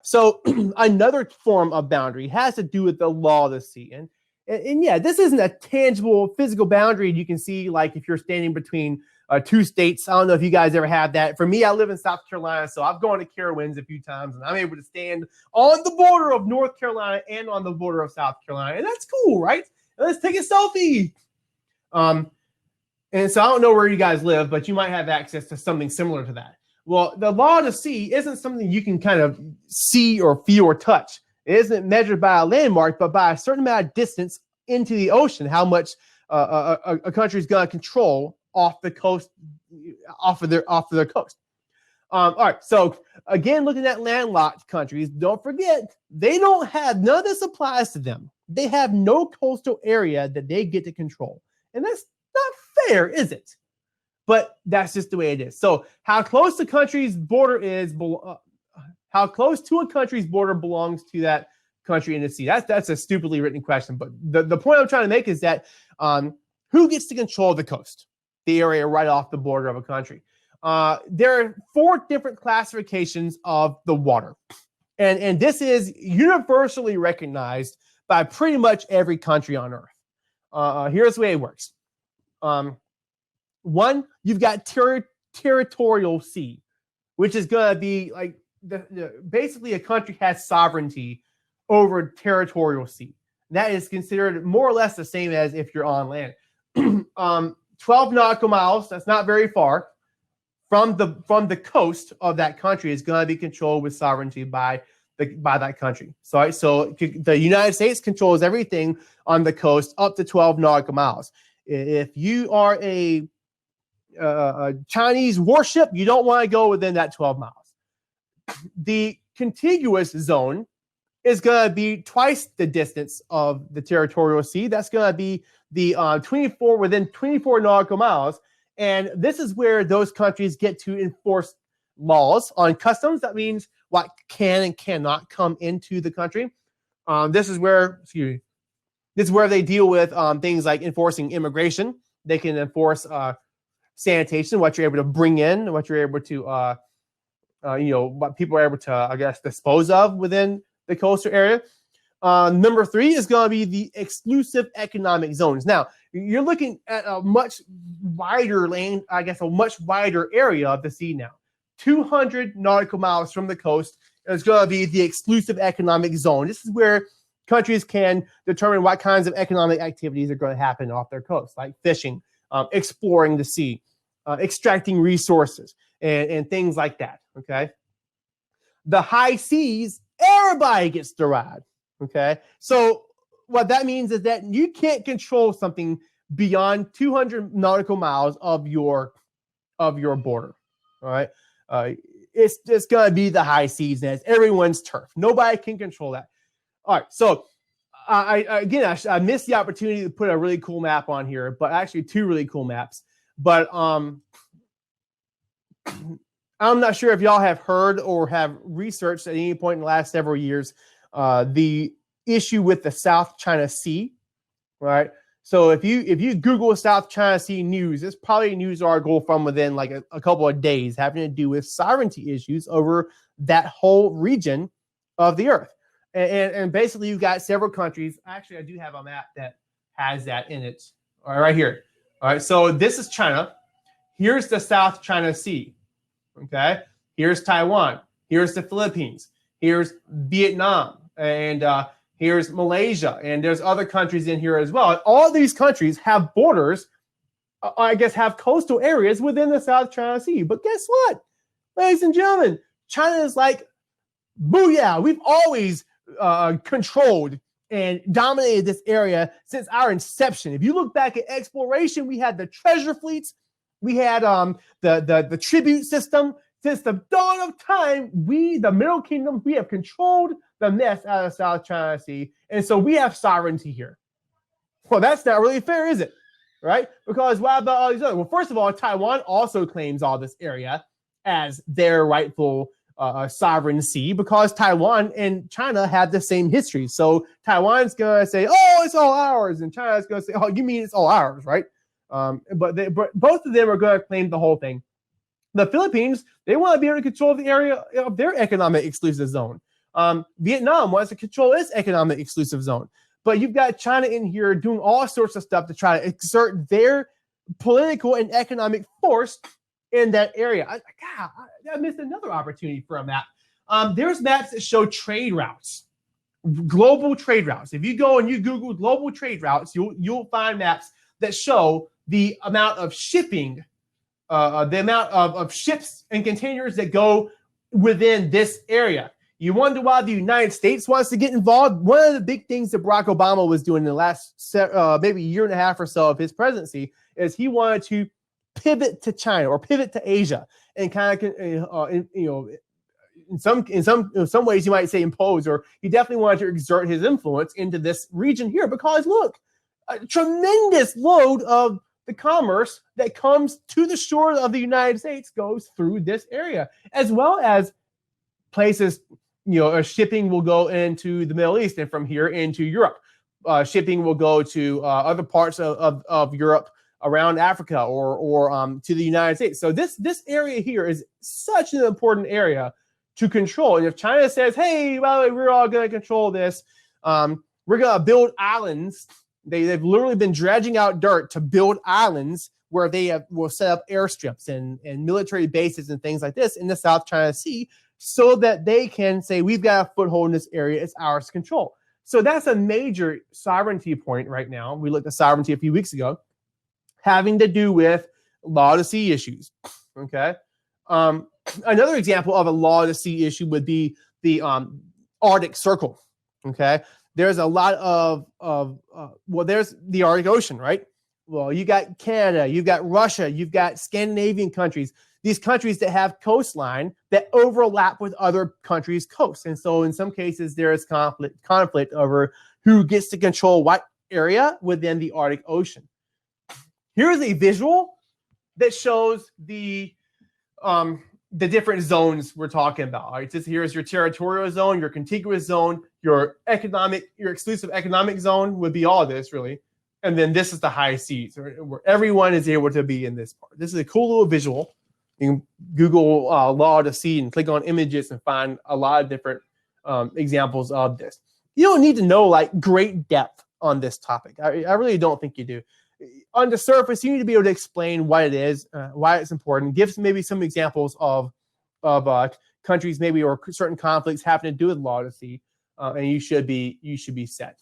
So another form of boundary has to do with the law of the sea. And yeah, this isn't a tangible physical boundary you can see like if you're standing between two states. I don't know if you guys ever have that. For me, I live in South Carolina, so I've gone to Carowinds a few times, and I'm able to stand on the border of North Carolina and on the border of South Carolina. And that's cool, right? Let's take a selfie. And so I don't know where you guys live, but you might have access to something similar to that. Well, the law of the sea isn't something you can kind of see or feel or touch. It isn't measured by a landmark, but by a certain amount of distance into the ocean, how much a country is going to control off the coast, off of their coast. All right, so again, looking at landlocked countries, don't forget, they don't have, none of this applies to them. They have no coastal area that they get to control. And that's not fair, is it? But that's just the way it is. So how close the country's border is, how close to a country's border belongs to that country in the sea? That's a stupidly written question. But the point I'm trying to make is that who gets to control the coast, the area right off the border of a country? There are 4 different classifications of the water. And this is universally recognized by pretty much every country on Earth. Here's the way it works. One, you've got territorial sea, which is going to be like basically a country has sovereignty over territorial sea. That is considered more or less the same as if you're on land. 12 nautical miles, that's not very far, from the coast of that country is going to be controlled with sovereignty by that country. So the United States controls everything on the coast up to 12 nautical miles. If you are a Chinese warship, you don't want to go within that 12 miles. The contiguous zone is going to be twice the distance of the territorial sea. That's going to be the within 24 nautical miles. And this is where those countries get to enforce laws on customs. That means what can and cannot come into the country. This is where they deal with things like enforcing immigration. They can enforce sanitation, what you're able to bring in, what you're able to, what people are able to, I guess, dispose of within the coastal area. Number 3 is going to be the exclusive economic zones. Now, you're looking at a much wider land, I guess, a much wider area of the sea now. 200 nautical miles from the coast is going to be the exclusive economic zone. This is where countries can determine what kinds of economic activities are going to happen off their coast, like fishing, exploring the sea, extracting resources, and things like that, okay? The high seas, everybody gets to ride, okay? So what that means is that you can't control something beyond 200 nautical miles of your border, all right? It's just going to be the high seas, and it's everyone's turf. Nobody can control that. All right, so I missed the opportunity to put a really cool map on here, but actually 2 really cool maps. But I'm not sure if y'all have heard or have researched at any point in the last several years the issue with the South China Sea, right? So if you Google South China Sea news, it's probably a news article from within like a couple of days having to do with sovereignty issues over that whole region of the earth. And basically, you've got several countries. Actually, I do have a map that has that in it. All right here. All right, so this is China. Here's the South China Sea. Okay, here's Taiwan. Here's the Philippines. Here's Vietnam. And here's Malaysia. And there's other countries in here as well. And all these countries have borders, I guess, have coastal areas within the South China Sea. But guess what, ladies and gentlemen? China is like, booyah, we've always controlled and dominated this area since our inception. If you look back at exploration, we had the treasure fleets, we had the tribute system. Since the dawn of time, we, the Middle Kingdom, we have controlled the mess out of South China Sea, and so we have sovereignty here. Well, that's not really fair, is it? Right? Because what about all these other? Well, first of all, Taiwan also claims all this area as their rightful sovereign sea, because Taiwan and China have the same history. So Taiwan's going to say, oh, it's all ours. And China's going to say, oh, you mean it's all ours, right? But both of them are going to claim the whole thing. The Philippines, they want to be able to control the area of their economic exclusive zone. Vietnam wants to control its economic exclusive zone. But you've got China in here doing all sorts of stuff to try to exert their political and economic force in that area. I missed another opportunity for a map. There's maps that show trade routes, global trade routes. If you go and you Google global trade routes, you'll find maps that show the amount of shipping, the amount of ships and containers that go within this area. You wonder why the United States wants to get involved. One of the big things that Barack Obama was doing in the last maybe year and a half or so of his presidency is he wanted to pivot to China or pivot to Asia and kind of, in some ways you might say impose, or he definitely wanted to exert his influence into this region here because look, a tremendous load of the commerce that comes to the shore of the United States goes through this area, as well as places. Shipping will go into the Middle East and from here into Europe. Shipping will go to other parts of Europe, around Africa, or to the United States. So this area here is such an important area to control. And if China says, "Hey, by the way, we're all going to control this. We're going to build islands." They've literally been dredging out dirt to build islands where will set up airstrips and military bases and things like this in the South China Sea, so that they can say, we've got a foothold in this area, it's ours to control. So that's a major sovereignty point right now. We looked at sovereignty a few weeks ago, having to do with law to sea issues, okay? Another example of a law to sea issue would be the Arctic Circle, okay? There's a lot there's the Arctic Ocean, right? Well, you got Canada, you've got Russia, you've got Scandinavian countries, these countries that have coastline that overlap with other countries' coasts. And so in some cases, there is conflict over who gets to control what area within the Arctic Ocean. Here's a visual that shows the different zones we're talking about. All right, so here's your territorial zone, your contiguous zone, your exclusive economic zone would be all of this, really. And then this is the high seas, where everyone is able to be in this part. This is a cool little visual. You can Google law to sea and click on images and find a lot of different examples of this. You don't need to know like great depth on this topic. I really don't think you do. On the surface, you need to be able to explain what it is, why it's important, give maybe some examples of countries maybe or certain conflicts having to do with law to sea, and you should be set.